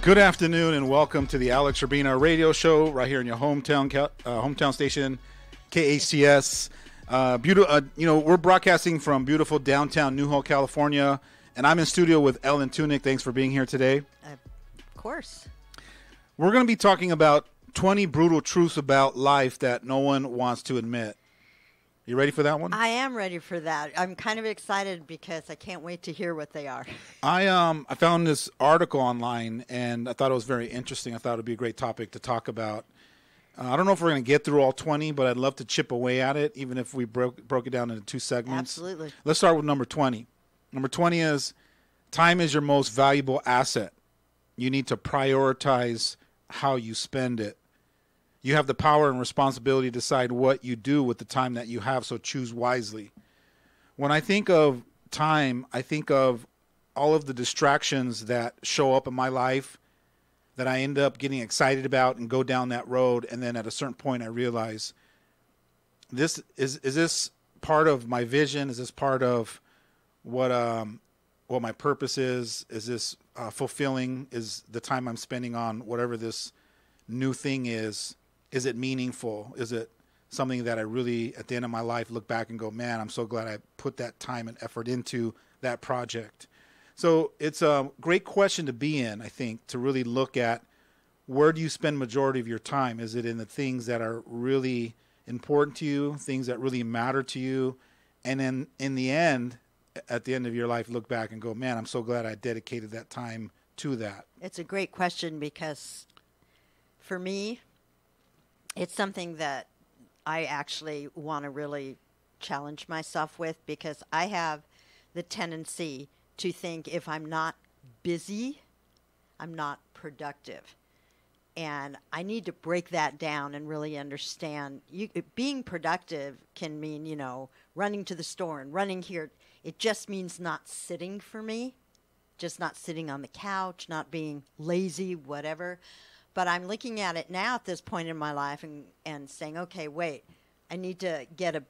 Good afternoon and welcome to the Alex Urbina radio show right here in your hometown station, KHTS. We're broadcasting from beautiful downtown Newhall, California, and I'm in studio with Ellen Tunick. Thanks for being here today. Of course. We're going to be talking about 20 brutal truths about life that no one wants to admit. You ready for that one? I am ready for that. I'm kind of excited because I can't wait to hear what they are. I found this article online, and I thought it was very interesting. I thought it would be a great topic to talk about. I don't know if we're going to get through all 20, but I'd love to chip away at it, even if we broke it down into 2 segments. Absolutely. Let's start with number 20. Number 20 is time is your most valuable asset. You need to prioritize how you spend it. You have the power and responsibility to decide what you do with the time that you have, so choose wisely. When I think of time, I think of all of the distractions that show up in my life that I end up getting excited about and go down that road, and then at a certain point I realize, is this part of my vision? Is this part of what my purpose is? Is this fulfilling? Is the time I'm spending on whatever this new thing is it meaningful? Is it something that I really, at the end of my life, look back and go, man, I'm so glad I put that time and effort into that project? So it's a great question to be in, I think, to really look at where do you spend majority of your time? Is it in the things that are really important to you, things that really matter to you? And then in the end, at the end of your life, look back and go, man, I'm so glad I dedicated that time to that. It's a great question because for me, it's something that I actually want to really challenge myself with, because I have the tendency to think if I'm not busy, I'm not productive. And I need to break that down and really understand being productive can mean, running to the store and running here. It just means not sitting for me, just not sitting on the couch, not being lazy, whatever. But I'm looking at it now at this point in my life and saying, okay, wait, I need to get a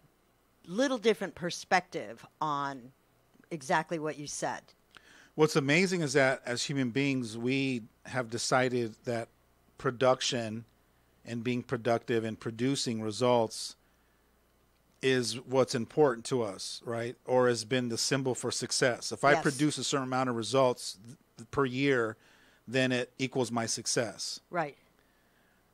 little different perspective on exactly what you said. What's amazing is that as human beings, we have decided that production and being productive and producing results is what's important to us, right? Or has been the symbol for success. If I produce a certain amount of results per year, then it equals my success. Right.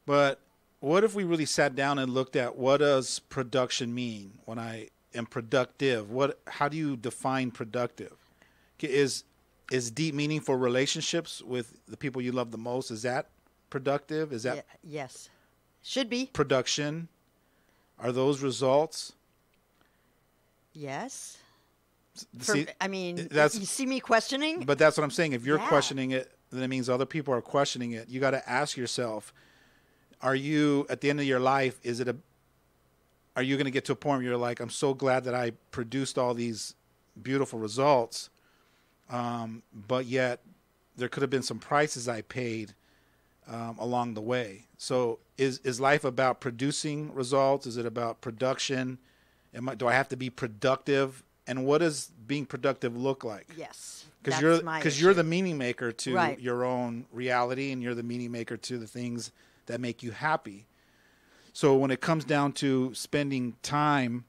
But what if we really sat down and looked at what does production mean when I am productive? How do you define productive? Is deep, meaningful relationships with the people you love the most, is that productive? Is that yes. Should be. Production? Are those results? Yes. See, you see me questioning? But that's what I'm saying. If you're questioning it, then it means other people are questioning it. You got to ask yourself, are you, at the end of your life, are you going to get to a point where you're like, I'm so glad that I produced all these beautiful results, but yet there could have been some prices I paid along the way. So is life about producing results? Is it about production? Do I have to be productive? And what does being productive look like? Yes. Because you're the meaning maker to Right. your own reality, and you're the meaning maker to the things that make you happy. So when it comes down to spending time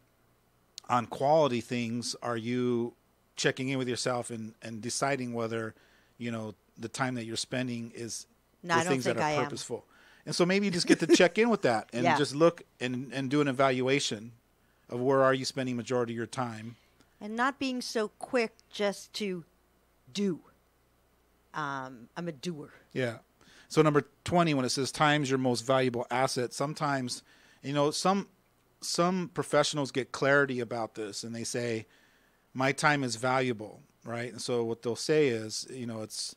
on quality things, are you checking in with yourself and deciding whether, the time that you're spending is the things that are purposeful? And so maybe you just get to check in with that and just look and do an evaluation of where are you spending majority of your time. And not being so quick just to do. I'm a doer. Yeah. So number 20, when it says time's your most valuable asset, sometimes, some professionals get clarity about this and they say, my time is valuable, right? And so what they'll say is, it's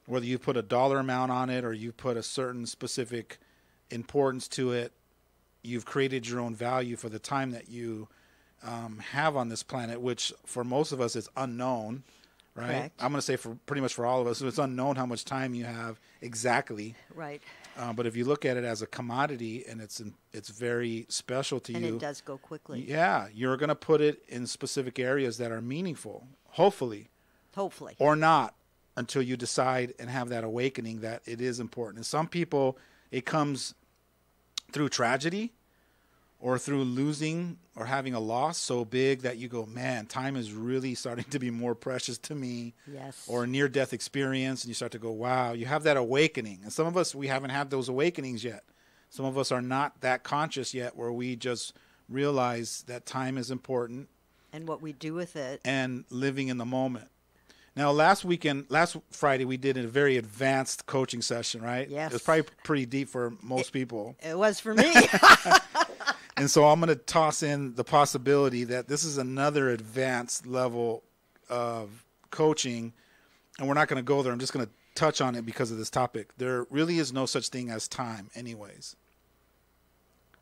whether you put a dollar amount on it or you put a certain specific importance to it, you've created your own value for the time that you have on this planet, which for most of us is unknown, right? Correct. I'm going to say for pretty much for all of us, it's unknown how much time you have exactly. Right. But if you look at it as a commodity and it's very special to you. And it does go quickly. Yeah. You're going to put it in specific areas that are meaningful, hopefully. Hopefully. Or not. until you decide and have that awakening that it is important. And some people, it comes through tragedy or through losing or having a loss so big that you go, man, time is really starting to be more precious to me. Yes. Or a near-death experience, and you start to go, wow, you have that awakening. And some of us, we haven't had those awakenings yet. Some of us are not that conscious yet where we just realize that time is important. And what we do with it. And living in the moment. Now, last Friday, we did a very advanced coaching session, right? Yes. It was probably pretty deep for most people. It was for me. And so I'm going to toss in the possibility that this is another advanced level of coaching. And we're not going to go there. I'm just going to touch on it because of this topic. There really is no such thing as time anyways.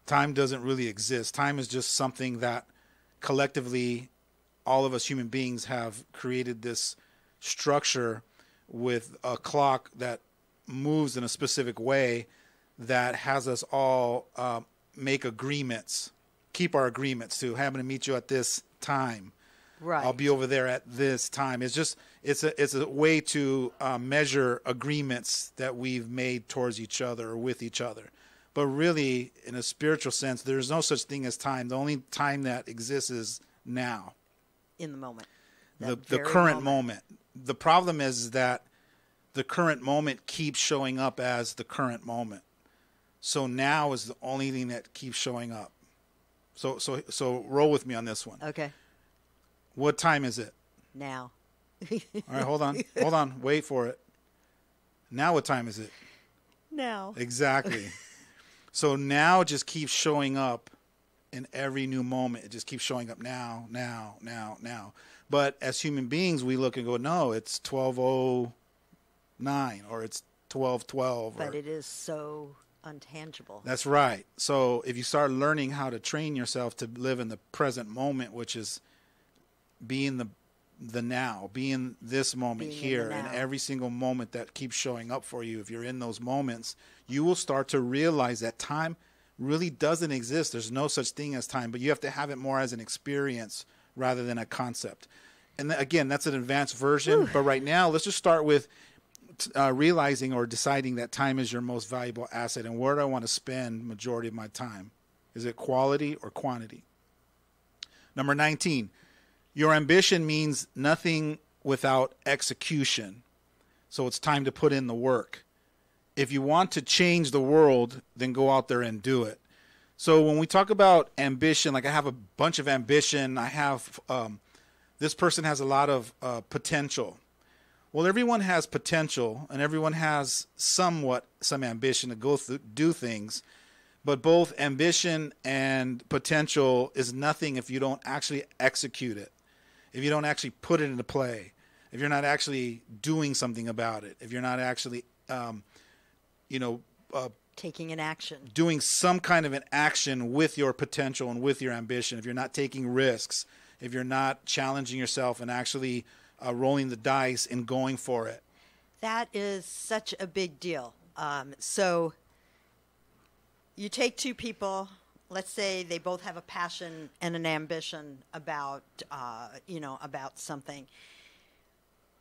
Time doesn't really exist. Time is just something that collectively all of us human beings have created this structure with a clock that moves in a specific way that has us all make agreements, keep our agreements to having to meet you at this time. Right. I'll be over there at this time. It's a way to measure agreements that we've made towards each other or with each other. But really, in a spiritual sense, there's no such thing as time. The only time that exists is now. In the moment. The current moment. The problem is that the current moment keeps showing up as the current moment. So now is the only thing that keeps showing up. So roll with me on this one. Okay. What time is it? Now. All right, hold on. Wait for it. Now what time is it? Now. Exactly. So now just keeps showing up in every new moment. It just keeps showing up now. But as human beings, we look and go, no, it's 12:09 or it's 12:12. But it is so untangible. That's right. So if you start learning how to train yourself to live in the present moment, which is being the now, being this moment here, and every single moment that keeps showing up for you, if you're in those moments, you will start to realize that time really doesn't exist. There's no such thing as time, but you have to have it more as an experience rather than a concept. And again, that's an advanced version. Ooh. But right now, let's just start with realizing or deciding that time is your most valuable asset. And where do I want to spend majority of my time? Is it quality or quantity? Number 19, your ambition means nothing without execution. So it's time to put in the work. If you want to change the world, then go out there and do it. So when we talk about ambition, like I have a bunch of ambition, I have this person has a lot of potential. Well, everyone has potential, and everyone has some ambition to go do things. But both ambition and potential is nothing if you don't actually execute it, if you don't actually put it into play, if you're not actually doing something about it, if you're not actually, taking an action, doing some kind of an action with your potential and with your ambition, if you're not taking risks, if you're not challenging yourself and actually rolling the dice and going for it. That is such a big deal. So you take two people, let's say they both have a passion and an ambition about something.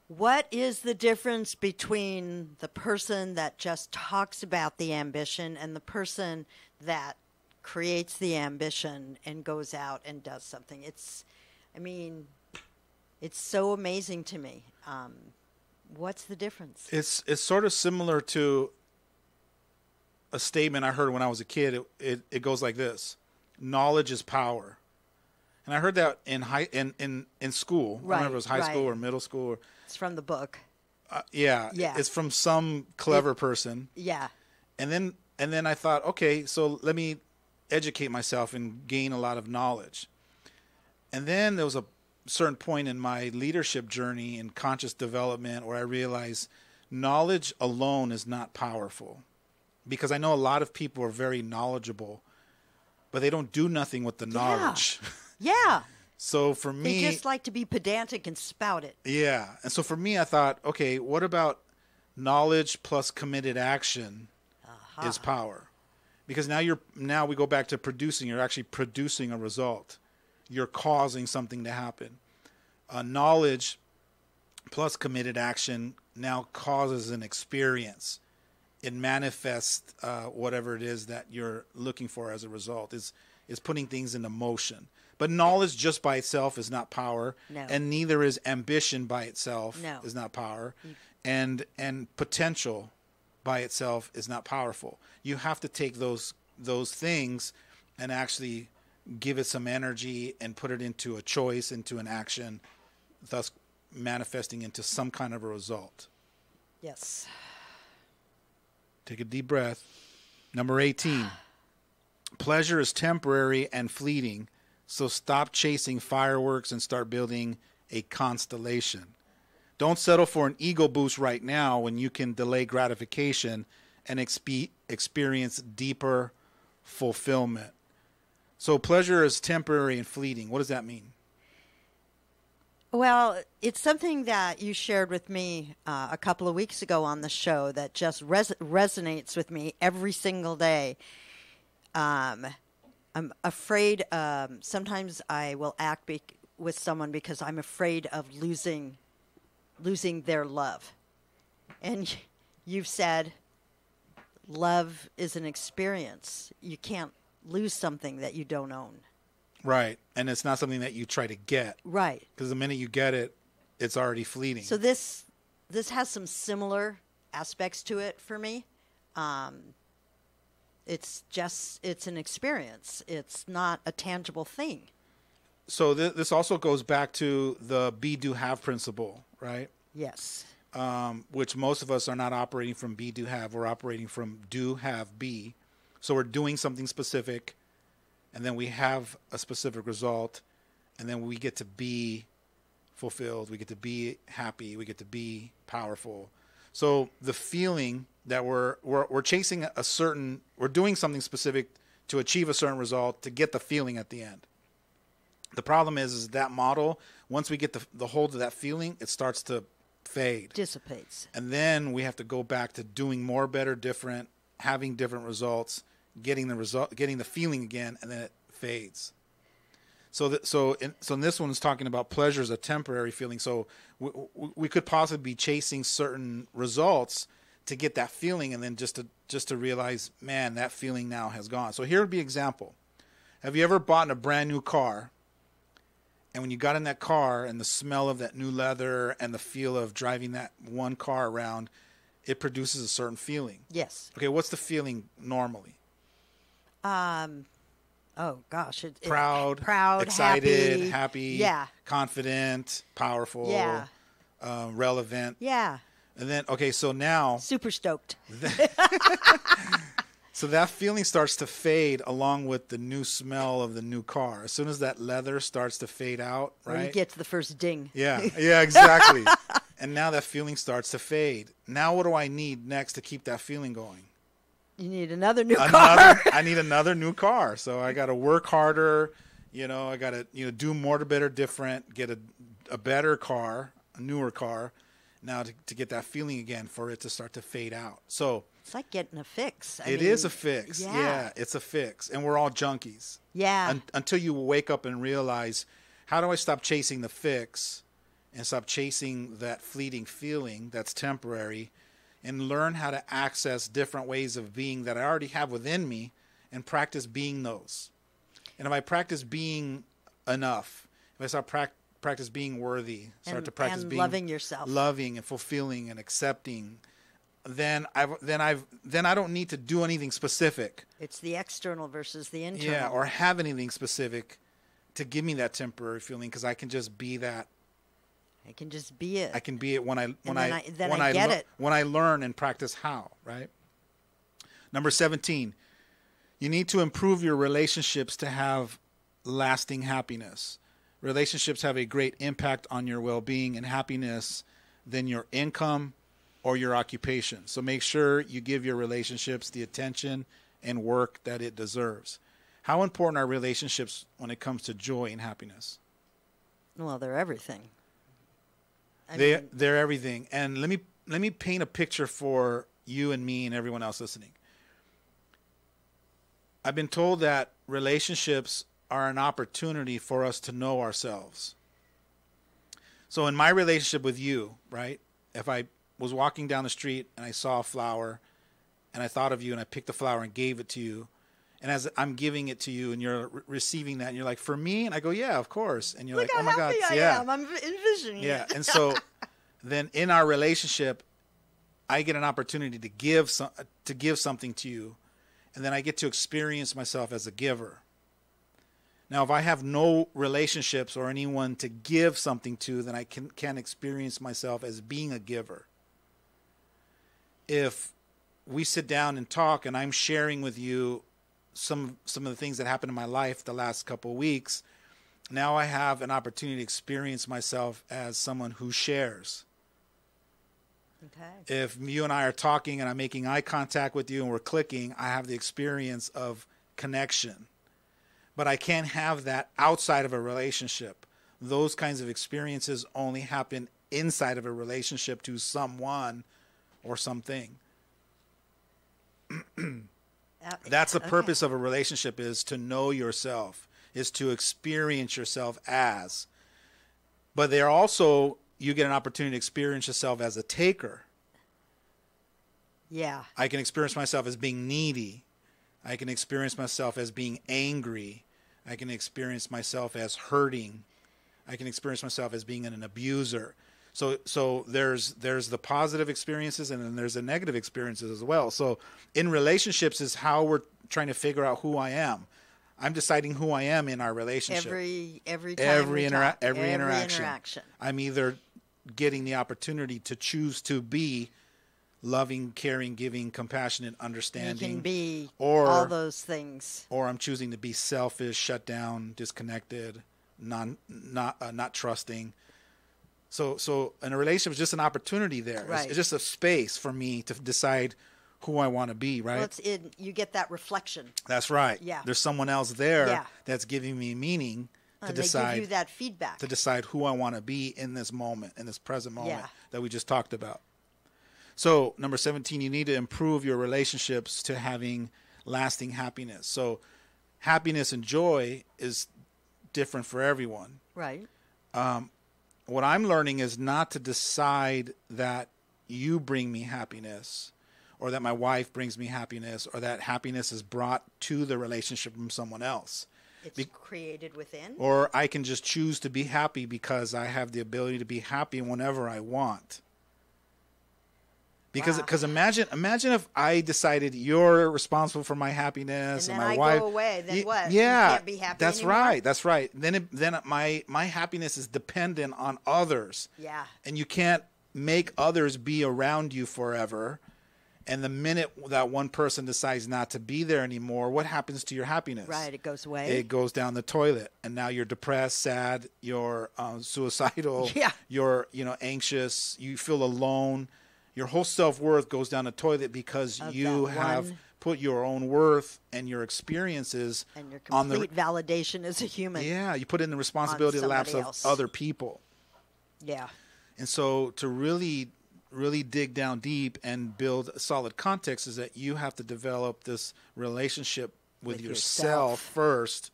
What is the difference between the person that just talks about the ambition and the person that creates the ambition and goes out and does something? It's so amazing to me. What's the difference? It's sort of similar to a statement I heard when I was a kid. It goes like this: knowledge is power. And I heard that in school. Right, I don't remember if it was high school or middle school. It's from the book. Yeah. It's from some clever person. Yeah. And then I thought, okay, so let me educate myself and gain a lot of knowledge. And then there was a certain point in my leadership journey and conscious development where I realized knowledge alone is not powerful. Because I know a lot of people are very knowledgeable, but they don't do nothing with the knowledge. Yeah. So for me, they just like to be pedantic and spout it. Yeah. And so for me, I thought, okay, what about knowledge plus committed action is power? Because now we go back to producing. You're actually producing a result. You're causing something to happen. Knowledge plus committed action now causes an experience. It manifests whatever it is that you're looking for as a result. Is putting things into motion. But knowledge just by itself is not power, No. and neither is ambition by itself No. is not power, and potential by itself is not powerful. You have to take those things and actually give it some energy and put it into a choice, into an action, thus manifesting into some kind of a result. Yes. Take a deep breath. Number 18. Pleasure is temporary and fleeting, so stop chasing fireworks and start building a constellation. Don't settle for an ego boost right now when you can delay gratification and experience deeper fulfillment. So pleasure is temporary and fleeting. What does that mean? Well, it's something that you shared with me a couple of weeks ago on the show that just resonates with me every single day. I'm afraid sometimes I will act with someone because I'm afraid of losing their love. And you've said love is an experience. You can't lose something that you don't own. Right. And it's not something that you try to get. Right. Because the minute you get it, it's already fleeting. So this has some similar aspects to it for me. It's an experience. It's not a tangible thing. So this also goes back to the be, do, have principle, right? Yes. Which most of us are not operating from be, do, have. We're operating from do, have, be. So we're doing something specific, and then we have a specific result, and then we get to be fulfilled. We get to be happy. We get to be powerful. So the feeling that we're chasing we're doing something specific to achieve a certain result to get the feeling at the end. The problem is that model, once we get the hold of that feeling, it starts to fade. Dissipates. And then we have to go back to doing more, better, different, having different results, getting the feeling again, and then it fades. So in this one is talking about pleasure as a temporary feeling. So we could possibly be chasing certain results to get that feeling, and then just to realize, man, that feeling now has gone. So here would be an example. Have you ever bought a brand new car? And when you got in that car and the smell of that new leather and the feel of driving that one car around, it produces a certain feeling. Yes. Okay, what's the feeling normally? Oh gosh, Proud, excited, happy, yeah, confident, powerful, yeah, relevant, yeah. And then so now super stoked. So that feeling starts to fade along with the new smell of the new car. As soon as that leather starts to fade out, right? When you get to the first ding. Yeah, exactly. And now that feeling starts to fade. Now what do I need next to keep that feeling going? You need another new car. I need another new car. So I got to work harder. I got to do more to better, different, get a better car, a newer car, now to get that feeling again for it to start to fade out. So it's like getting a fix. It is a fix. Yeah, it's a fix. And we're all junkies. Yeah. Until you wake up and realize, how do I stop chasing the fix and stop chasing that fleeting feeling that's temporary, and learn how to access different ways of being that I already have within me and practice being those. And if I practice being enough, if I start practice being worthy, start to practice being loving yourself, loving and fulfilling and accepting, then I don't need to do anything specific. It's the external versus the internal. Yeah, or have anything specific to give me that temporary feeling, because I can just be that. I can just be it. I can be it when I get it. When I learn and practice how, right? Number 17, you need to improve your relationships to have lasting happiness. Relationships have a great impact on your well-being and happiness than your income or your occupation. So make sure you give your relationships the attention and work that it deserves. How important are relationships when it comes to joy and happiness? Well, they're everything. They're everything. And let me paint a picture for you and me and everyone else listening. I've been told that relationships are an opportunity for us to know ourselves. So in my relationship with you, right, if I was walking down the street and I saw a flower and I thought of you and I picked the flower and gave it to you, and as I'm giving it to you and you're receiving that and you're like, for me? And I go, yeah, of course. And you're Look like, oh how my God. happy I am. I'm envisioning Yeah. it. And so then in our relationship, I get an opportunity to give something to you, and then I get to experience myself as a giver. Now, if I have no relationships or anyone to give something to, then I can't experience myself as being a giver. If we sit down and talk and I'm sharing with you some of the things that happened in my life the last couple of weeks, now I have an opportunity to experience myself as someone who shares. Okay. If you and I are talking and I'm making eye contact with you and we're clicking, I have the experience of connection. But I can't have that outside of a relationship. Those kinds of experiences only happen inside of a relationship to someone or something. That's the purpose of a relationship, is to know yourself, is to experience yourself as. But they're also, you get an opportunity to experience yourself as a taker. Yeah. I can experience myself as being needy. I can experience myself as being angry. I can experience myself as hurting. I can experience myself as being an abuser. So there's the positive experiences, and then there's the negative experiences as well. So in relationships is how we're trying to figure out who I am. I'm deciding who I am in our relationship. Every interaction. I'm either getting the opportunity to choose to be loving, caring, giving, compassionate, understanding. You can be or, all those things. Or I'm choosing to be selfish, shut down, disconnected, not trusting. So in a relationship, it's just an opportunity there. Right. It's just a space for me to decide who I want to be, right? Well, you get that reflection. That's right. Yeah. There's someone else there that's giving me meaning to decide. They give you that feedback. To decide who I want to be in this moment, in this present moment that we just talked about. So number 17, you need to improve your relationships to having lasting happiness. So happiness and joy is different for everyone. Right. What I'm learning is not to decide that you bring me happiness, or that my wife brings me happiness, or that happiness is brought to the relationship from someone else. It's created within. Or I can just choose to be happy because I have the ability to be happy whenever I want. Because imagine if I decided you're responsible for my happiness and my wife. Go away, then what? Yeah, you can't be happy that's anymore? right. That's right. Then my happiness is dependent on others. Yeah. And you can't make others be around you forever. And the minute that one person decides not to be there anymore, what happens to your happiness? Right, it goes away. It goes down the toilet, and now you're depressed, sad, you're suicidal, you're anxious, you feel alone. Your whole self-worth goes down the toilet because you have put your own worth and your experiences and your complete validation as a human. Yeah, you put in the responsibility of the laps of other people. Yeah. And so to really dig down deep and build a solid context is that you have to develop this relationship with yourself first,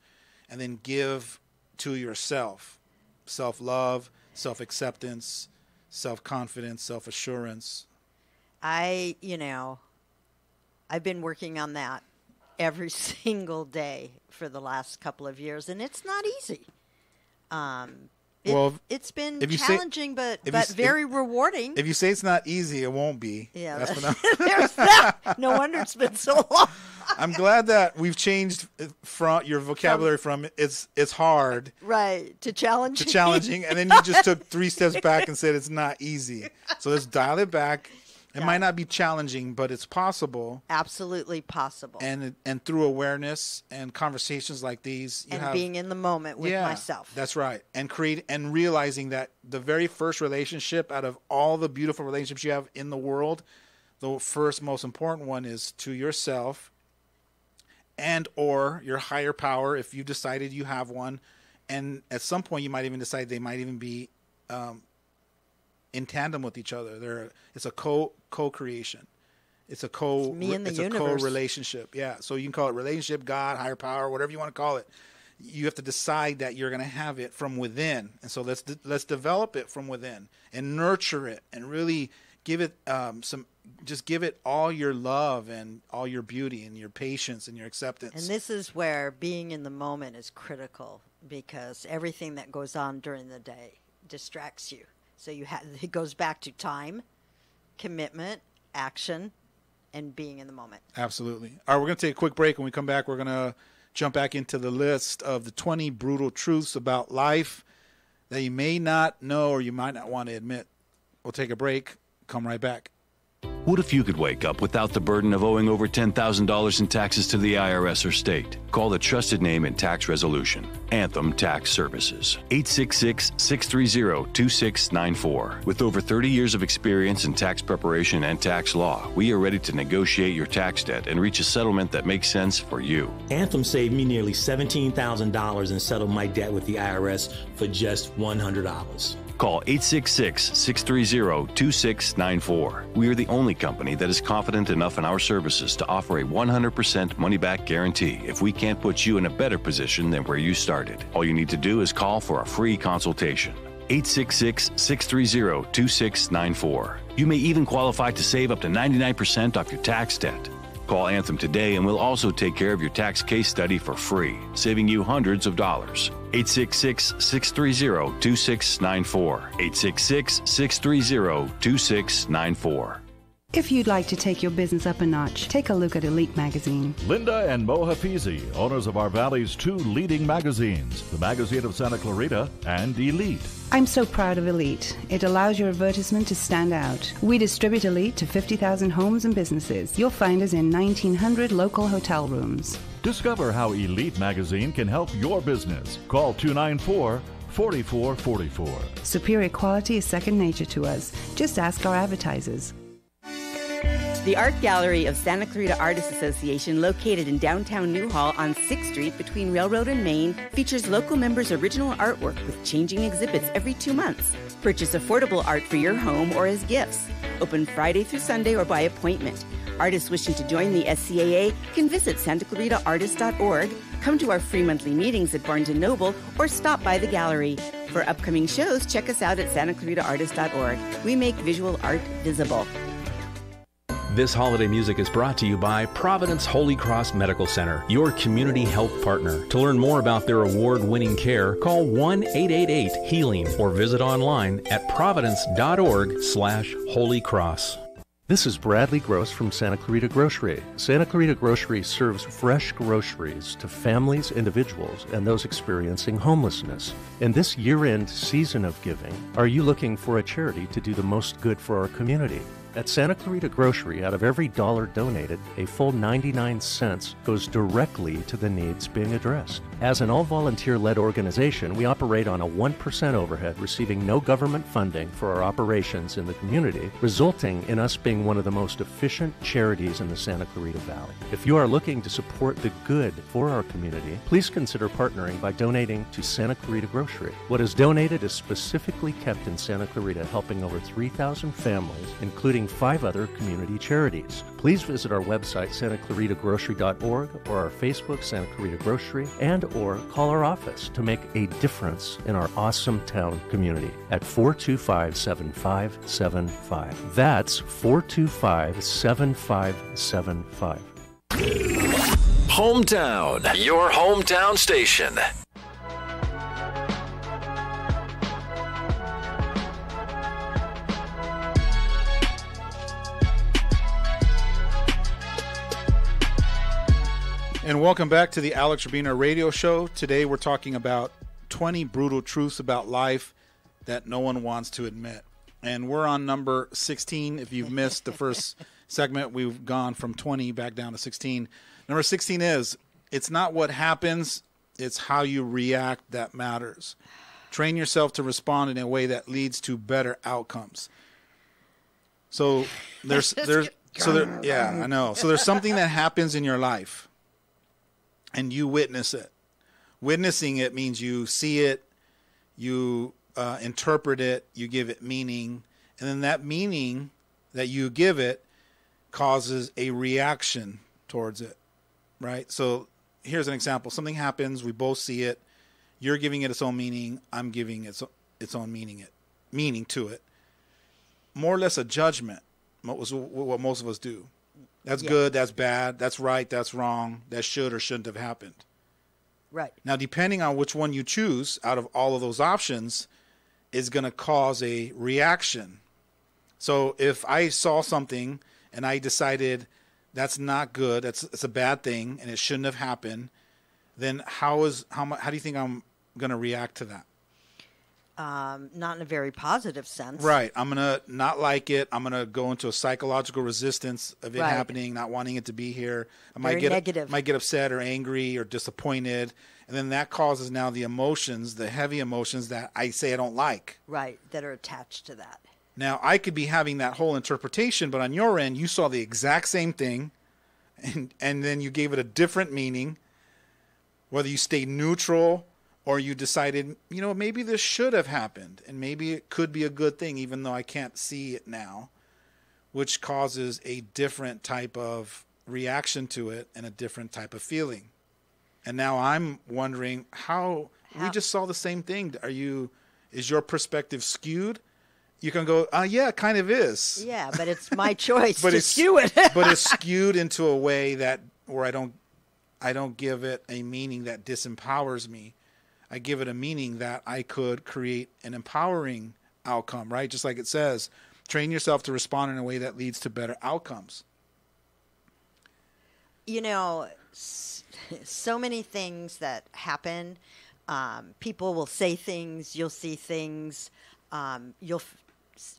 and then give to yourself. Self-love, self-acceptance, self-confidence, self-assurance. I've been working on that every single day for the last couple of years, and it's not easy. It's been challenging, but very rewarding. If you say it's not easy, it won't be. Yeah, there's that. No wonder it's been so long. I'm glad that we've changed from your vocabulary from it's hard, right, to challenging. And then you just took 3 steps back and said it's not easy. So let's dial it back. It might not be challenging, but it's possible. Absolutely possible. And through awareness and conversations like these, being in the moment with myself. That's right. And realizing that the very first relationship out of all the beautiful relationships you have in the world, the first most important one is to yourself and or your higher power, if you decided you have one. And at some point you might even decide they might even be in tandem with each other. It's a co-creation. It's a universe. co-relationship. Yeah. So you can call it relationship, God, higher power, whatever you want to call it. You have to decide that you're going to have it from within. And so let's develop it from within and nurture it and really give it just give it all your love and all your beauty and your patience and your acceptance. And this is where being in the moment is critical, because everything that goes on during the day distracts you. So it goes back to time, commitment, action, and being in the moment. Absolutely. All right, we're going to take a quick break. When we come back, we're going to jump back into the list of the 20 brutal truths about life that you may not know or you might not want to admit. We'll take a break. Come right back. What if you could wake up without the burden of owing over $10,000 in taxes to the IRS or state? Call the trusted name in tax resolution, Anthem Tax Services, 866-630-2694. With over 30 years of experience in tax preparation and tax law, we are ready to negotiate your tax debt and reach a settlement that makes sense for you. Anthem saved me nearly $17,000 and settled my debt with the IRS for just $100. Call 866-630-2694. We are the only company that is confident enough in our services to offer a 100% money-back guarantee if we can't put you in a better position than where you started. All you need to do is call for a free consultation. 866-630-2694. You may even qualify to save up to 99% off your tax debt. Call Anthem today and we'll also take care of your tax case study for free, saving you hundreds of dollars. 866-630-2694. 866-630-2694. If you'd like to take your business up a notch, take a look at Elite Magazine. Linda and Mo Hafizi, owners of our Valley's two leading magazines, the Magazine of Santa Clarita and Elite. I'm so proud of Elite. It allows your advertisement to stand out. We distribute Elite to 50,000 homes and businesses. You'll find us in 1,900 local hotel rooms. Discover how Elite Magazine can help your business. Call 294-4444. Superior quality is second nature to us. Just ask our advertisers. The Art Gallery of Santa Clarita Artists Association, located in downtown Newhall on 6th Street between Railroad and Main, features local members' original artwork with changing exhibits every 2 months. Purchase affordable art for your home or as gifts. Open Friday through Sunday or by appointment. Artists wishing to join the SCAA can visit santaclaritaartist.org, come to our free monthly meetings at Barnes & Noble, or stop by the gallery. For upcoming shows, check us out at santaclaritaartist.org. We make visual art visible. This holiday music is brought to you by Providence Holy Cross Medical Center, your community health partner. To learn more about their award-winning care, call 1-888-HEALING or visit online at providence.org/holycross. This is Bradley Gross from Santa Clarita Grocery. Santa Clarita Grocery serves fresh groceries to families, individuals, and those experiencing homelessness. In this year-end season of giving, are you looking for a charity to do the most good for our community? At Santa Clarita Grocery, out of every dollar donated, a full 99 cents goes directly to the needs being addressed. As an all-volunteer-led organization, we operate on a 1% overhead, receiving no government funding for our operations in the community, resulting in us being one of the most efficient charities in the Santa Clarita Valley. If you are looking to support the good for our community, please consider partnering by donating to Santa Clarita Grocery. What is donated is specifically kept in Santa Clarita, helping over 3,000 families, including 5 other community charities. Please visit our website, santaclaritagrocery.org, or our Facebook, Santa Clarita Grocery, and or call our office to make a difference in our awesome town community at 425-7575. That's 425-7575. Hometown, your hometown station. And welcome back to the Alex Urbina radio show. Today we're talking about 20 brutal truths about life that no one wants to admit. And we're on number 16. If you've missed the first segment, we've gone from 20 back down to 16. Number 16 is, it's not what happens, it's how you react that matters. Train yourself to respond in a way that leads to better outcomes. So I know. So there's something that happens in your life, and you witness it. Witnessing it means you see it, you interpret it, you give it meaning, and then that meaning that you give it causes a reaction towards it, right? So here's an example. Something happens. We both see it. You're giving it its own meaning. I'm giving its own meaning to it. More or less a judgment. What most of us do. That's good. That's bad. That's right. That's wrong. That should or shouldn't have happened. Right. Now, depending on which one you choose out of all of those options is going to cause a reaction. So if I saw something and I decided that's not good, it's a bad thing, and it shouldn't have happened, then how do you think I'm going to react to that? Not in a very positive sense. Right. I'm going to not like it. I'm going to go into a psychological resistance of it happening, not wanting it to be here. I might get upset or angry or disappointed. And then that causes now the emotions, the heavy emotions that I say I don't like. Right. That are attached to that. Now, I could be having that whole interpretation, but on your end, you saw the exact same thing, and then you gave it a different meaning, whether you stayed neutral or you decided, maybe this should have happened, and maybe it could be a good thing, even though I can't see it now, which causes a different type of reaction to it and a different type of feeling. And now I'm wondering how we just saw the same thing. Is your perspective skewed? You can go, yeah, it kind of is. Yeah, but it's my choice to skew it. But it's skewed into a way where I don't give it a meaning that disempowers me. I give it a meaning that I could create an empowering outcome, right? Just like it says, train yourself to respond in a way that leads to better outcomes. So many things that happen. People will say things, you'll see things,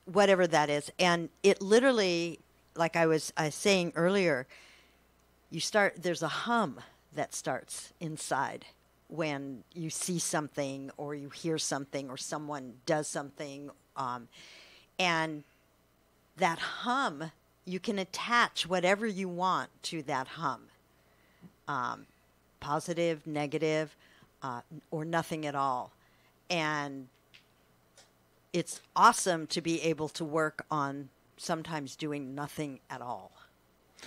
whatever that is. And it literally, like I was saying earlier, there's a hum that starts inside when you see something or you hear something or someone does something. And that hum, you can attach whatever you want to that hum. Positive, negative, or nothing at all. And it's awesome to be able to work on sometimes doing nothing at all.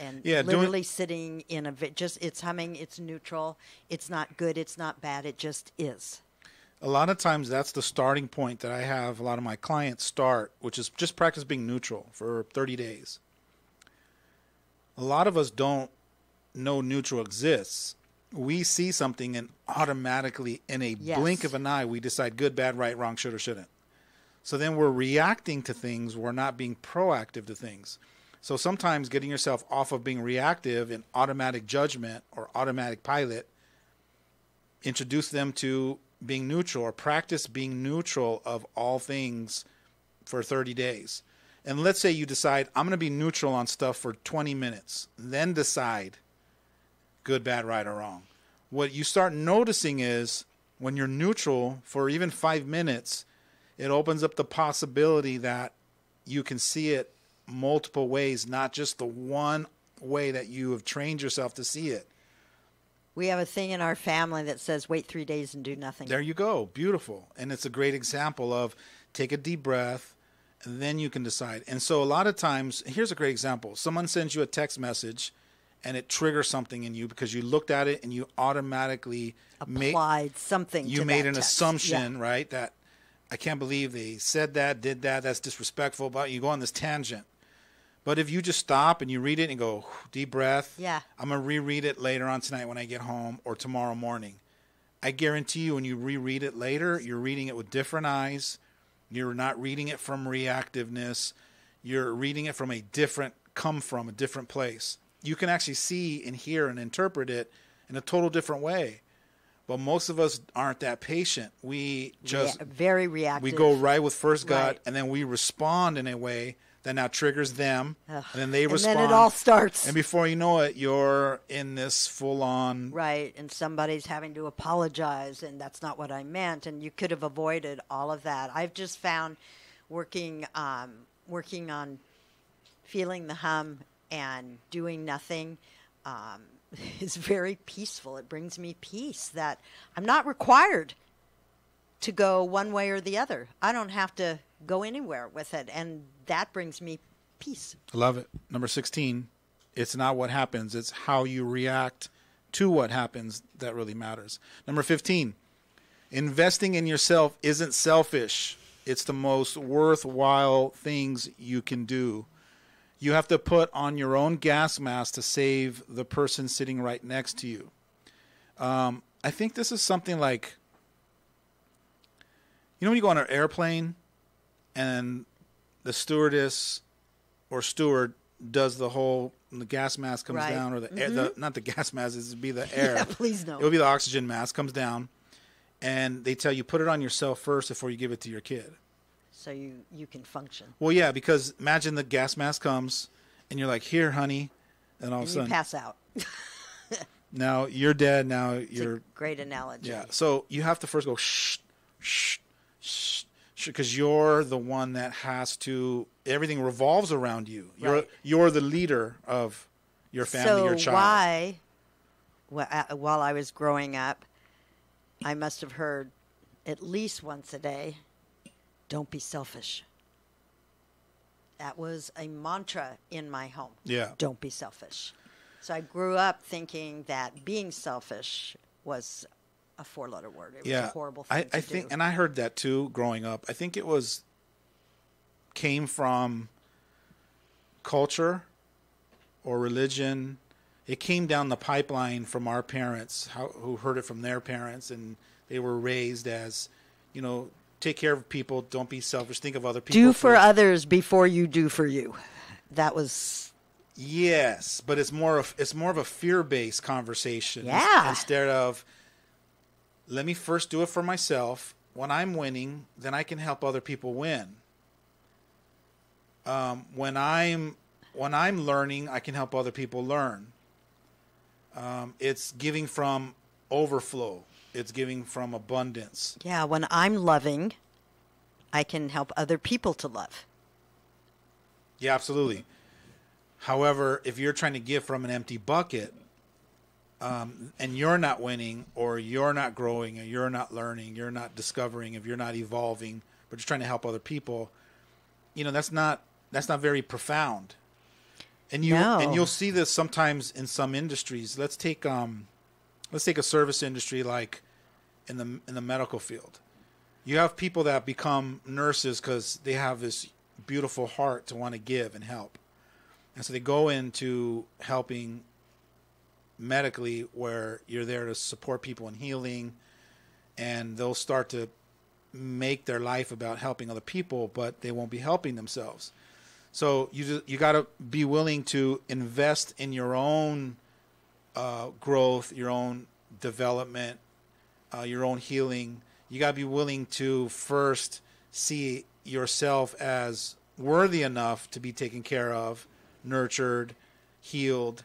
And literally sitting in it's humming, it's neutral, it's not good, it's not bad, it just is. A lot of times that's the starting point that I have a lot of my clients start, which is just practice being neutral for 30 days. A lot of us don't know neutral exists. We see something and automatically in a blink of an eye, we decide good, bad, right, wrong, should or shouldn't. So then we're reacting to things. We're not being proactive to things. So sometimes getting yourself off of being reactive and automatic judgment or automatic pilot, introduce them to being neutral or practice being neutral of all things for 30 days. And let's say you decide, I'm going to be neutral on stuff for 20 minutes, then decide good, bad, right, or wrong. What you start noticing is when you're neutral for even 5 minutes, it opens up the possibility that you can see it multiple ways, not just the one way that you have trained yourself to see it. We have a thing in our family that says wait 3 days and do nothing. There you go. Beautiful. And it's a great example of take a deep breath and then you can decide. And so a lot of times, here's a great example. Someone sends you a text message and it triggers something in you because you looked at it and you automatically applied something. You to made that an text. Assumption, right? That I can't believe they said that, did that. That's disrespectful. But you go on this tangent. But if you just stop and you read it and go, deep breath. Yeah. I'm going to reread it later on tonight when I get home or tomorrow morning. I guarantee you when you reread it later, you're reading it with different eyes. You're not reading it from reactiveness. You're reading it from a different place. You can actually see and hear and interpret it in a total different way. But most of us aren't that patient. We just very reactive. We go right with first gut, and then we respond in a way that now triggers them, and then they respond. And then it all starts. And before you know it, you're in this full-on... Right, and somebody's having to apologize, and that's not what I meant, and you could have avoided all of that. I've just found working on feeling the hum and doing nothing is very peaceful. It brings me peace that I'm not required to go one way or the other. I don't have to go anywhere with it, and that brings me peace. I love it. Number 16, it's not what happens, it's how you react to what happens that really matters. Number 15, investing in yourself isn't selfish. It's the most worthwhile things you can do. You have to put on your own gas mask to save the person sitting right next to you. I think this is something like, when you go on an airplane and the stewardess or steward does the gas mask comes down, or the air, not the gas mask, it would be the air. Yeah, please no. It would be the oxygen mask comes down, and they tell you put it on yourself first before you give it to your kid. So you can function. Well, yeah, because imagine the gas mask comes, and you're like, here, honey, and all of a sudden you pass out. Now you're dead. Now you're. A great analogy. Yeah, so you have to first go shh, shh, shh, because you're the one that has to. Everything revolves around you. You're the leader of your family, your child. While I was growing up, I must have heard at least once a day, "Don't be selfish." That was a mantra in my home. Yeah. Don't be selfish. So I grew up thinking that being selfish was a four-letter word. It was a horrible thing to think, do. and I heard that too growing up. I think it came from culture or religion. It came down the pipeline from our parents, who heard it from their parents, and they were raised as, take care of people, don't be selfish, think of other people. Do for others before you do for you. That was. Yes, but it's more of a fear-based conversation. Yeah. Instead of, let me first do it for myself. When I'm winning, then I can help other people win. When I'm learning, I can help other people learn. It's giving from overflow. It's giving from abundance. Yeah, when I'm loving, I can help other people to love. Yeah, absolutely. However, if you're trying to give from an empty bucket, and you're not winning, or you're not growing, or you're not learning, you're not discovering, if you're not evolving, but you're trying to help other people, that's not very profound. And you'll see this sometimes in some industries. Let's take a service industry like in the medical field. You have people that become nurses because they have this beautiful heart to want to give and help. And so they go into helping medically, where you're there to support people in healing, and they'll start to make their life about helping other people, but they won't be helping themselves. So you got to be willing to invest in your own growth, your own development, your own healing. You got to be willing to first see yourself as worthy enough to be taken care of, nurtured, healed,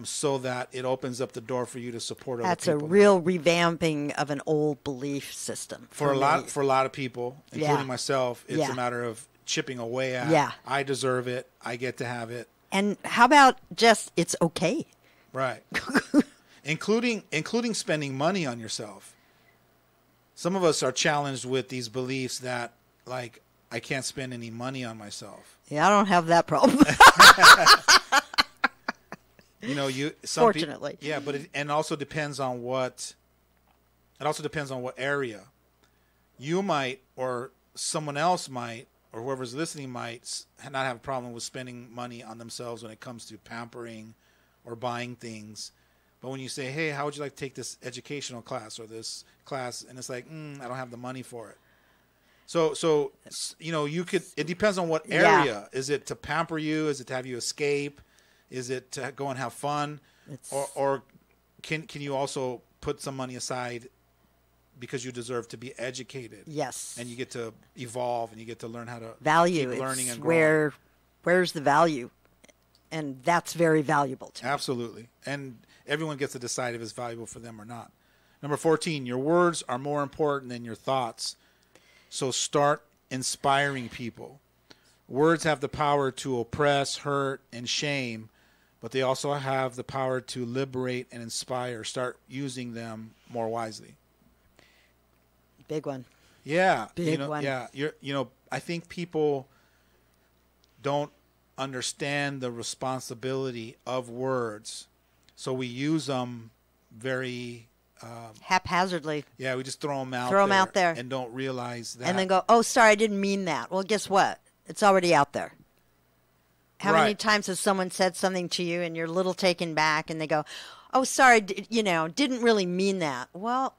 so that it opens up the door for you to support other people. That's a real revamping of an old belief system. For a lot of people, including myself, it's a matter of chipping away at. I deserve it. I get to have it. And how about just it's okay? Right. including spending money on yourself. Some of us are challenged with these beliefs that, like, I can't spend any money on myself. Yeah, I don't have that problem. Fortunately. But it also depends on what area. You might, or someone else might, or whoever's listening might not have a problem with spending money on themselves when it comes to pampering or buying things. But when you say, hey, how would you like to take this educational class or this class? And it's like, I don't have the money for it. So you could, it depends on what area. Is it to pamper you? Is it to have you escape? Is it to go and have fun? Or can you also put some money aside because you deserve to be educated? Yes. And you get to evolve, and you get to learn how to value. Keep learning and growing. Where's the value? And that's very valuable to me. Absolutely. And everyone gets to decide if it's valuable for them or not. Number 14, your words are more important than your thoughts. So start inspiring people. Words have the power to oppress, hurt, and shame, but they also have the power to liberate and inspire. Start using them more wisely. Big one. Yeah. Big one. Yeah. I think people don't understand the responsibility of words. So we use them very haphazardly. Yeah, we just throw them out there and don't realize that. And then go, oh, sorry, I didn't mean that. Well, guess what? It's already out there. How many times has someone said something to you and you're a little taken back and they go, oh, sorry, didn't really mean that. Well,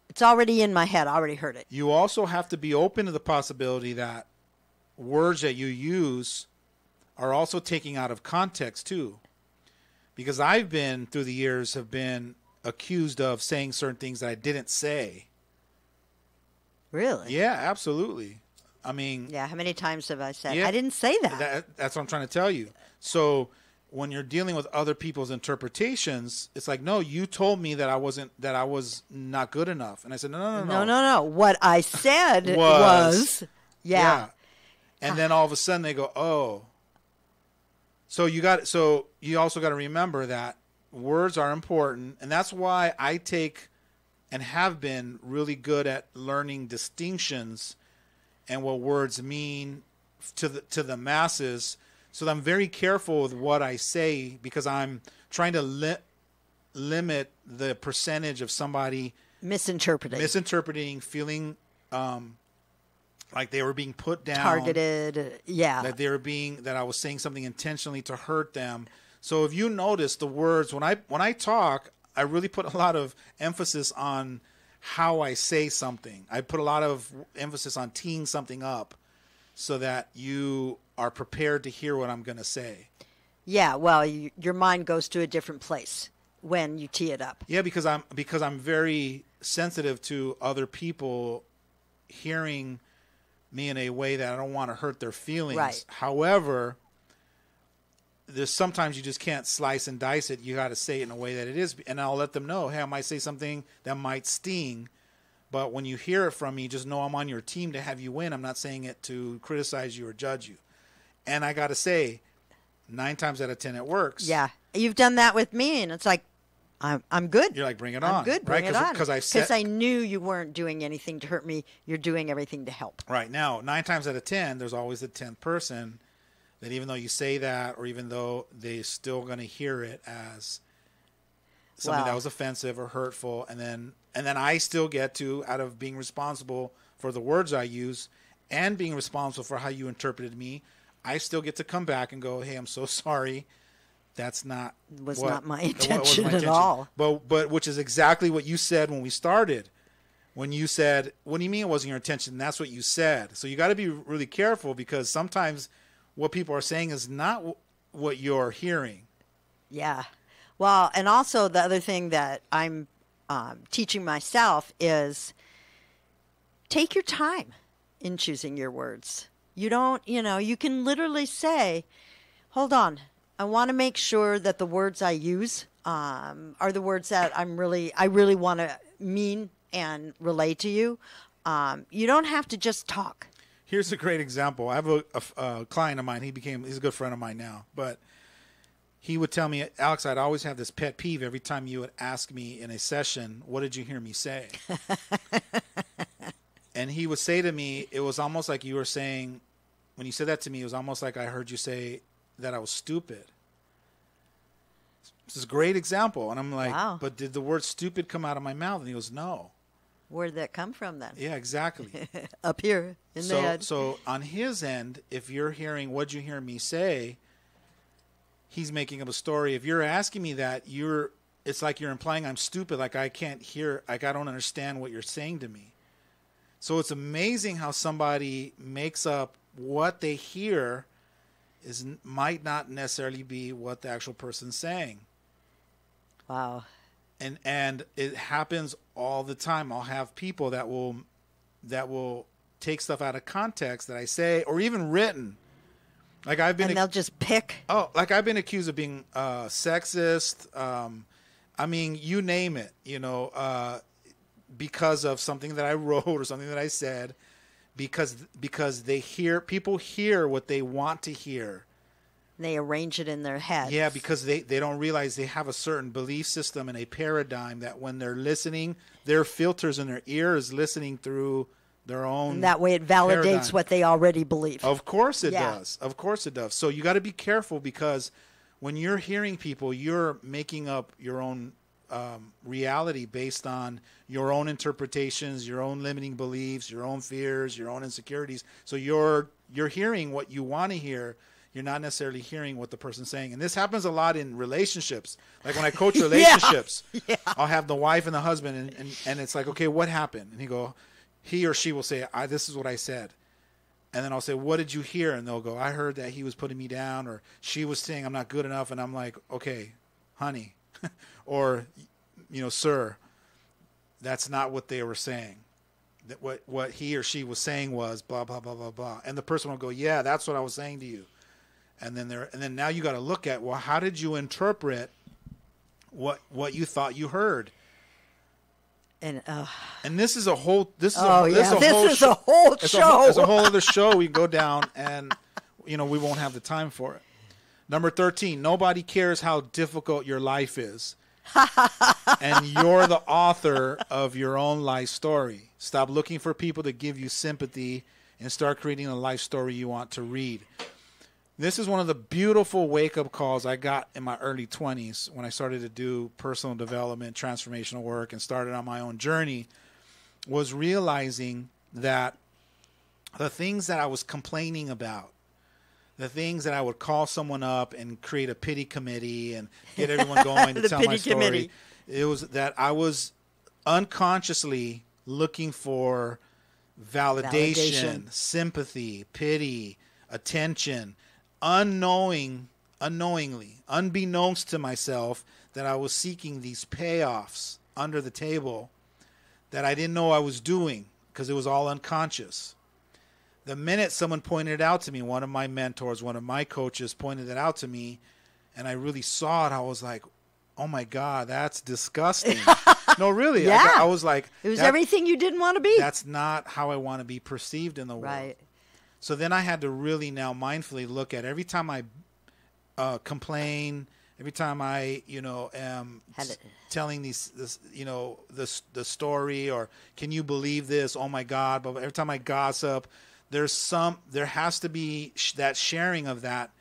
it's already in my head. I already heard it. You also have to be open to the possibility that words that you use are also taken out of context too. Because I've been, through the years, have been accused of saying certain things that I didn't say. Really? Yeah, absolutely. I mean... Yeah, how many times have I said, I didn't say that. That's what I'm trying to tell you. So when you're dealing with other people's interpretations, it's like, no, you told me that I was not good enough. And I said, no. What I said was yeah. And then all of a sudden they go, oh. So you also got to remember that words are important, and that's why I take and have been really good at learning distinctions and what words mean to the masses. So that I'm very careful with what I say, because I'm trying to limit the percentage of somebody misinterpreting, feeling like they were being put down, targeted, that I was saying something intentionally to hurt them. So if you notice the words, when I talk, I really put a lot of emphasis on how I say something. I put a lot of emphasis on teeing something up so that you are prepared to hear what I'm going to say. Yeah, well, your mind goes to a different place when you tee it up. Yeah, because I'm very sensitive to other people hearing me in a way that I don't want to hurt their feelings. Right. However, there's sometimes you just can't slice and dice it. You got to say it in a way that it is. And I'll let them know, hey, I might say something that might sting. But when you hear it from me, just know I'm on your team to have you win. I'm not saying it to criticize you or judge you. And I got to say, 9 times out of 10, it works. Yeah. You've done that with me, and it's like, I'm good. You're like, bring it on. I'm good, bring it on. Because I knew you weren't doing anything to hurt me. You're doing everything to help. Right. Now, 9 times out of 10, there's always the 10th person that even though you say that, or even though they're still going to hear it as something that was offensive or hurtful, and then I still get to, out of being responsible for the words I use and being responsible for how you interpreted me, I still get to come back and go, hey, I'm so sorry. That's not not my intention at all. But which is exactly what you said when we started. When you said, what do you mean it wasn't your intention? That's what you said. So you got to be really careful, because sometimes what people are saying is not what you're hearing. Yeah. Well, and also the other thing that I'm teaching myself is take your time in choosing your words. You don't, you can literally say, hold on, I want to make sure that the words I use are the words that I really want to mean and relay to you. You don't have to just talk. Here's a great example. I have a client of mine. He's a good friend of mine now, but he would tell me, Alex, I'd always have this pet peeve every time you would ask me in a session, what did you hear me say? And he would say to me, it was almost like you were saying, when you said that to me, it was almost like I heard you say that I was stupid. This is a great example. And I'm like, wow. But did the word stupid come out of my mouth? And he goes, no. Where did that come from then? Yeah, exactly. Up here in the head. So on his end, if you're hearing, what'd you hear me say? He's making up a story. If you're asking me that, it's like you're implying I'm stupid, like I can't hear, like I don't understand what you're saying to me. So it's amazing how somebody makes up what they hear might not necessarily be what the actual person's saying. Wow. And it happens all the time. I'll have people that will take stuff out of context that I say, or even written. Like I've been, and they'll just pick. Oh, like I've been accused of being sexist. I mean, you name it. Because of something that I wrote or something that I said, because people hear what they want to hear. They arrange it in their heads. Yeah, because they don't realize they have a certain belief system and a paradigm that when they're listening, their filters in their ear is listening through their own. And that way it validates paradigm. What they already believe. Of course it does. Of course it does. So you got to be careful, because when you're hearing people, you're making up your own reality based on your own interpretations, your own limiting beliefs, your own fears, your own insecurities. So you're hearing what you want to hear. You're not necessarily hearing what the person's saying. And this happens a lot in relationships. Like when I coach relationships, I'll have the wife and the husband, and it's like, okay, what happened? And he or she will say, this is what I said. And then I'll say, what did you hear? And they'll go, I heard that he was putting me down, or she was saying I'm not good enough. And I'm like, okay, honey, or, sir, that's not what they were saying. That what he or she was saying was blah, blah, blah, blah, blah. And the person will go, yeah, that's what I was saying to you. And then now you got to look at, well, how did you interpret what you thought you heard? And this is a whole show. It's a whole other show we go down, and we won't have the time for it. Number 13, nobody cares how difficult your life is. And you're the author of your own life story. Stop looking for people to give you sympathy and start creating a life story you want to read. This is one of the beautiful wake-up calls I got in my early 20s when I started to do personal development, transformational work, and started on my own journey, was realizing that the things that I was complaining about, the things that I would call someone up and create a pity committee and get everyone going to tell my story, it was that I was unconsciously looking for validation, sympathy, pity, attention, unknowingly, unbeknownst to myself, that I was seeking these payoffs under the table that I didn't know I was doing because it was all unconscious. The minute someone pointed it out to me, one of my mentors, one of my coaches pointed it out to me, and I really saw it, I was like, oh my God, that's disgusting. No, really. Yeah. I was like, it was everything you didn't want to be. That's not how I want to be perceived in the world. Right. So then I had to really now mindfully look at every time I complain, every time I, am telling the story, or can you believe this? Oh my God! But every time I gossip, there has to be that sharing of that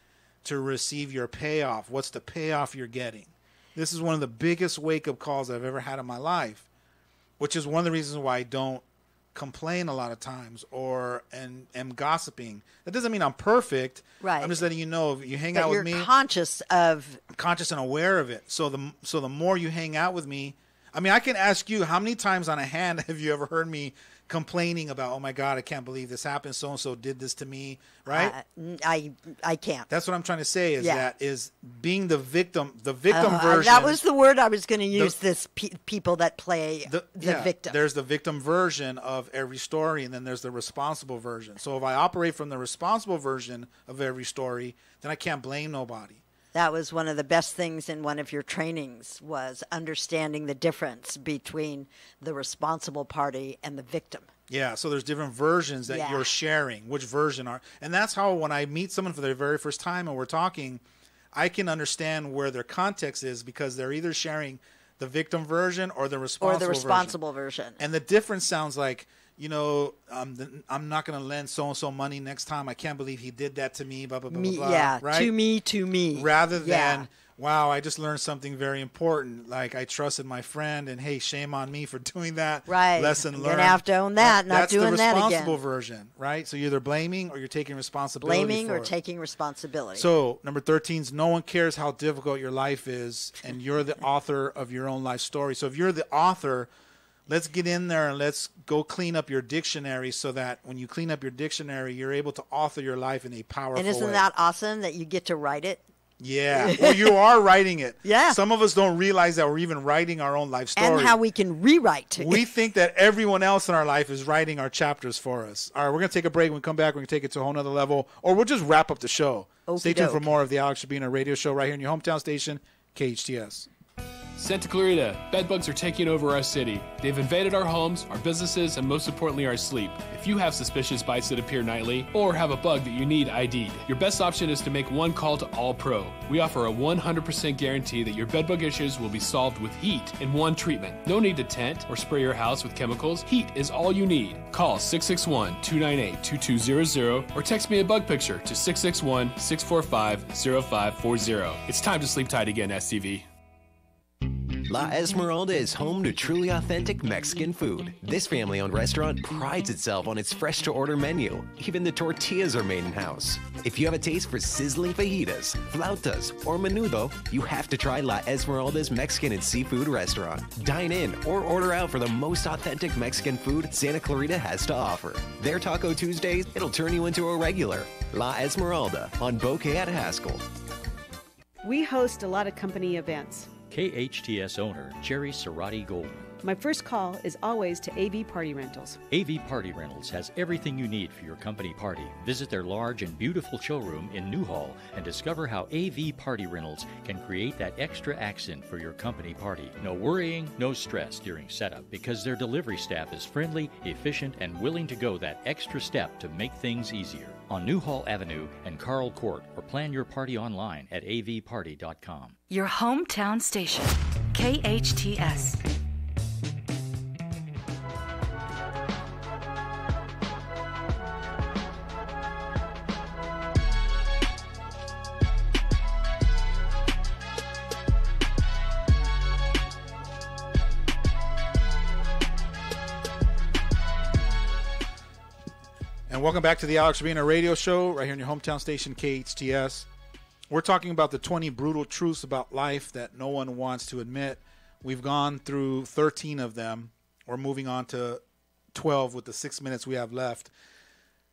to receive your payoff. What's the payoff you're getting? This is one of the biggest wake-up calls I've ever had in my life, which is one of the reasons why I don't complain a lot of times and am gossiping. That doesn't mean I'm perfect. Right. I'm just letting you know, if you hang out with me, you're conscious and aware of it. So the more you hang out with me, I mean, I can ask you, how many times on a hand have you ever heard me complaining about, oh my God, I can't believe this happened, so and so did this to me, right? I can't. That's what I'm trying to say, is being the victim version. That was the word I was going to use. People that play the victim. There's the victim version of every story, and then there's the responsible version. So if I operate from the responsible version of every story, then I can't blame nobody. That was one of the best things in one of your trainings, was understanding the difference between the responsible party and the victim. Yeah, so there's different versions that you're sharing. Which version and that's how when I meet someone for the very first time and we're talking, I can understand where their context is, because they're either sharing the victim version or the responsible version. And the difference sounds like, I'm not going to lend so-and-so money next time. I can't believe he did that to me, blah, blah, blah, blah, yeah, right? To me. Rather than, wow, I just learned something very important. Like, I trusted my friend, and hey, shame on me for doing that. Right. Lesson learned. You're going to have to own that, not doing that again. That's the responsible version, right? So you're either blaming or you're taking responsibility taking responsibility. So, number 13 is no one cares how difficult your life is, and you're the author of your own life story. So if you're the author, let's get in there and let's go clean up your dictionary, so that when you clean up your dictionary, you're able to author your life in a powerful way. And isn't that awesome that you get to write it? Yeah. Well, you are writing it. Yeah. Some of us don't realize that we're even writing our own life story. And how we can rewrite it. We think that everyone else in our life is writing our chapters for us. All right, we're going to take a break. When we come back, we're going to take it to a whole nother level, or we'll just wrap up the show. Stay tuned for more of the Alex Urbina radio show right here in your hometown station, KHTS. Santa Clarita, bedbugs are taking over our city. They've invaded our homes, our businesses, and most importantly, our sleep. If you have suspicious bites that appear nightly, or have a bug that you need ID'd, your best option is to make one call to All Pro. We offer a 100% guarantee that your bedbug issues will be solved with heat in one treatment. No need to tent or spray your house with chemicals. Heat is all you need. Call 661-298-2200 or text me a bug picture to 661-645-0540. It's time to sleep tight again, STV. La Esmeralda is home to truly authentic Mexican food. This family-owned restaurant prides itself on its fresh-to-order menu. Even the tortillas are made in-house. If you have a taste for sizzling fajitas, flautas, or menudo, you have to try La Esmeralda's Mexican and seafood restaurant. Dine in or order out for the most authentic Mexican food Santa Clarita has to offer. Their Taco Tuesdays, it'll turn you into a regular. La Esmeralda on Bouquet at Haskell. We host a lot of company events. KHTS owner Jerry Cerati Goldman. My first call is always to AV Party Rentals. AV Party Rentals has everything you need for your company party. Visit their large and beautiful showroom in Newhall and discover how AV Party Rentals can create that extra accent for your company party. No worrying, no stress during setup because their delivery staff is friendly, efficient, and willing to go that extra step to make things easier. On Newhall Avenue and Carl Court, or plan your party online at avparty.com. Your hometown station, KHTS. And welcome back to the Alex Urbina radio show right here in your hometown station, KHTS. We're talking about the 20 brutal truths about life that no one wants to admit. We've gone through 13 of them. We're moving on to 12 with the 6 minutes we have left.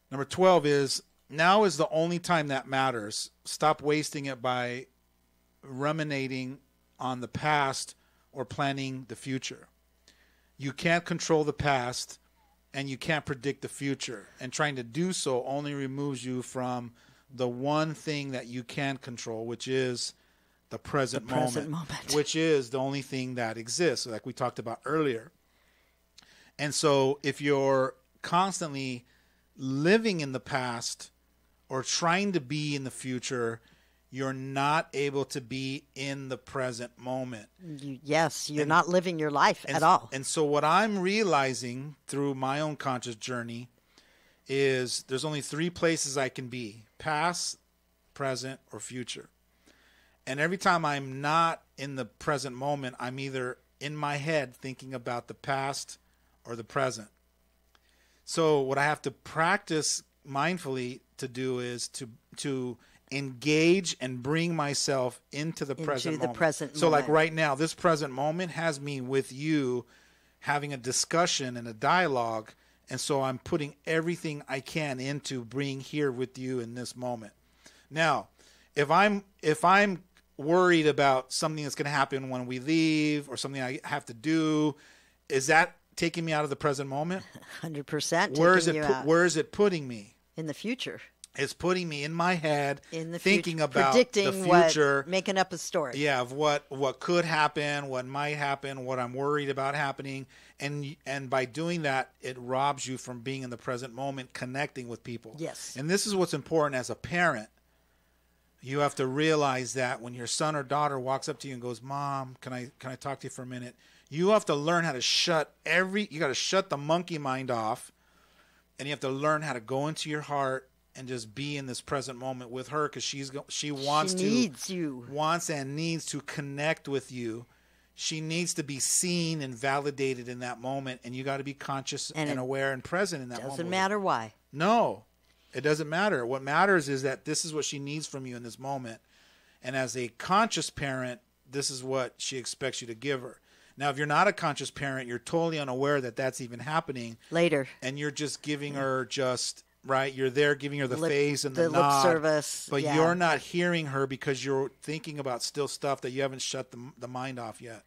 Number 12 is, now is the only time that matters. Stop wasting it by ruminating on the past or planning the future. You can't control the past, and you can't predict the future. And trying to do so only removes you from the one thing that you can control, which is the present moment, which is the only thing that exists, like we talked about earlier. And so if you're constantly living in the past or trying to be in the future, you're not able to be in the present moment. You're not living your life at all. And so what I'm realizing through my own conscious journey is there's only 3 places I can be: past, present, or future. And every time I'm not in the present moment, I'm either in my head thinking about the past or the present. So what I have to practice mindfully to do is to engage and bring myself into the present moment. So like right now, this present moment has me with you having a discussion and a dialogue. And so I'm putting everything I can into being here with you in this moment. Now, if I'm worried about something that's going to happen when we leave or something I have to do, is that taking me out of the present moment? 100%. Where is it putting me? In the future. It's putting me in my head, in the thinking about predicting the future, making up a story. Yeah, of what could happen, what might happen, what I'm worried about happening, and by doing that, it robs you from being in the present moment, connecting with people. Yes. And this is what's important as a parent. You have to realize that when your son or daughter walks up to you and goes, "Mom, can I talk to you for a minute?" You have to learn how to you got to shut the monkey mind off, and you have to learn how to go into your heart and just be in this present moment with her, because she wants and needs to connect with you. She needs to be seen and validated in that moment, and you got to be conscious and aware and present in that moment. Doesn't matter why. No, it doesn't matter. What matters is that this is what she needs from you in this moment, and as a conscious parent, this is what she expects you to give her. Now, if you're not a conscious parent, you're totally unaware that that's even happening later, and you're just giving her right, you're there giving her the face and the lip nod, service, but you're not hearing her because you're thinking about still stuff that you haven't shut the mind off yet.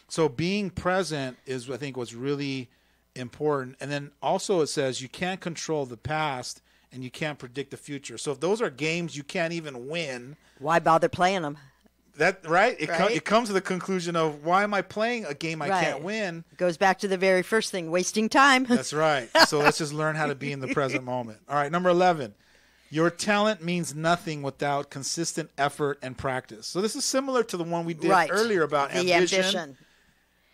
So being present is, I think, what's really important. And then also it says you can't control the past and you can't predict the future. So if those are games you can't even win, why bother playing them? It comes to the conclusion of, why am I playing a game I can't win? It goes back to the very first thing, wasting time. That's right. So let's just learn how to be in the present moment. All right, number 11. Your talent means nothing without consistent effort and practice. So this is similar to the one we did earlier about ambition.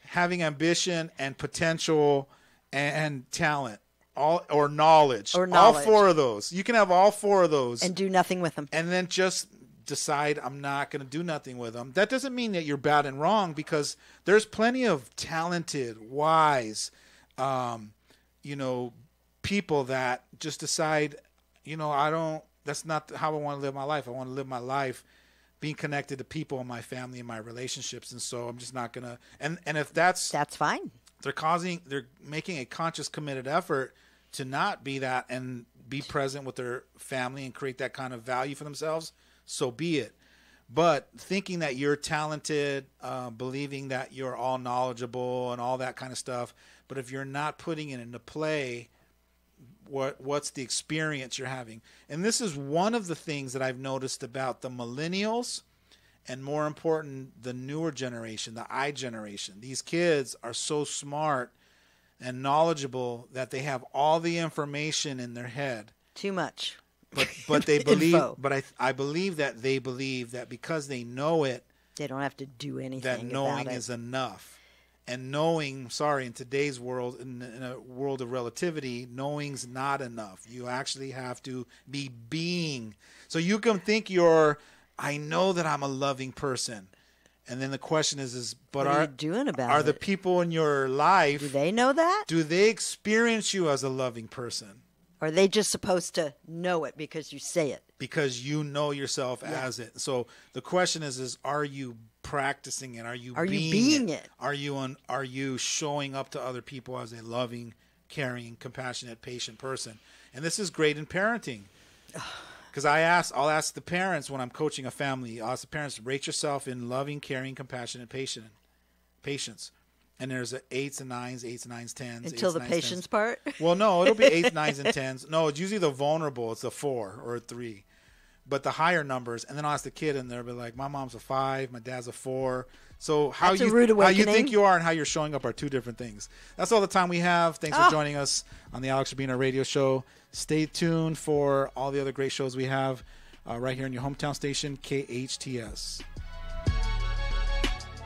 Having ambition and potential and talent. Or knowledge. All 4 of those. You can have all 4 of those. And do nothing with them. And then just decide I'm not going to do nothing with them. That doesn't mean that you're bad and wrong, because there's plenty of talented, wise, people that just decide, that's not how I want to live my life. I want to live my life being connected to people in my family and my relationships. And so I'm just not going to, and if that's fine. They're making a conscious, committed effort to not be that and be present with their family and create that kind of value for themselves, so be it. But thinking that you're talented, believing that you're all knowledgeable and all that kind of stuff, but if you're not putting it into play, what's the experience you're having? And this is one of the things that I've noticed about the millennials, and more important, the newer generation, the I generation. These kids are so smart and knowledgeable that they have all the information in their head. Too much. But they believe, but I believe that they believe that because they know it, they don't have to do anything. That knowing is enough. And knowing, in today's world, in a world of relativity, knowing's not enough. You actually have to be being. So you can think I know that I'm a loving person. And then the question is but what are you doing about are it? the people in your life, do they know that? Do they experience you as a loving person? Or are they just supposed to know it because you say it? Because you know yourself as it. So the question is are you practicing it? Are you being it? Are you showing up to other people as a loving, caring, compassionate, patient person? And this is great in parenting. Because I'll ask the parents when I'm coaching a family, I'll ask the parents, rate yourself in loving, caring, compassionate, patience. And there's 8s and 9s, 8s and 9s, 10s. Until 8s, the 9s, patience 10s. part? Well, no, it'll be 8s, 9s, and 10s. No, it's usually the vulnerable. It's a 4 or a 3. But the higher numbers, and then I'll ask the kid, and they'll be like, my mom's a 5, my dad's a 4. So how you think you are and how you're showing up are two different things. That's all the time we have. Thanks for joining us on the Alex Urbina Radio Show. Stay tuned for all the other great shows we have right here in your hometown station, KHTS.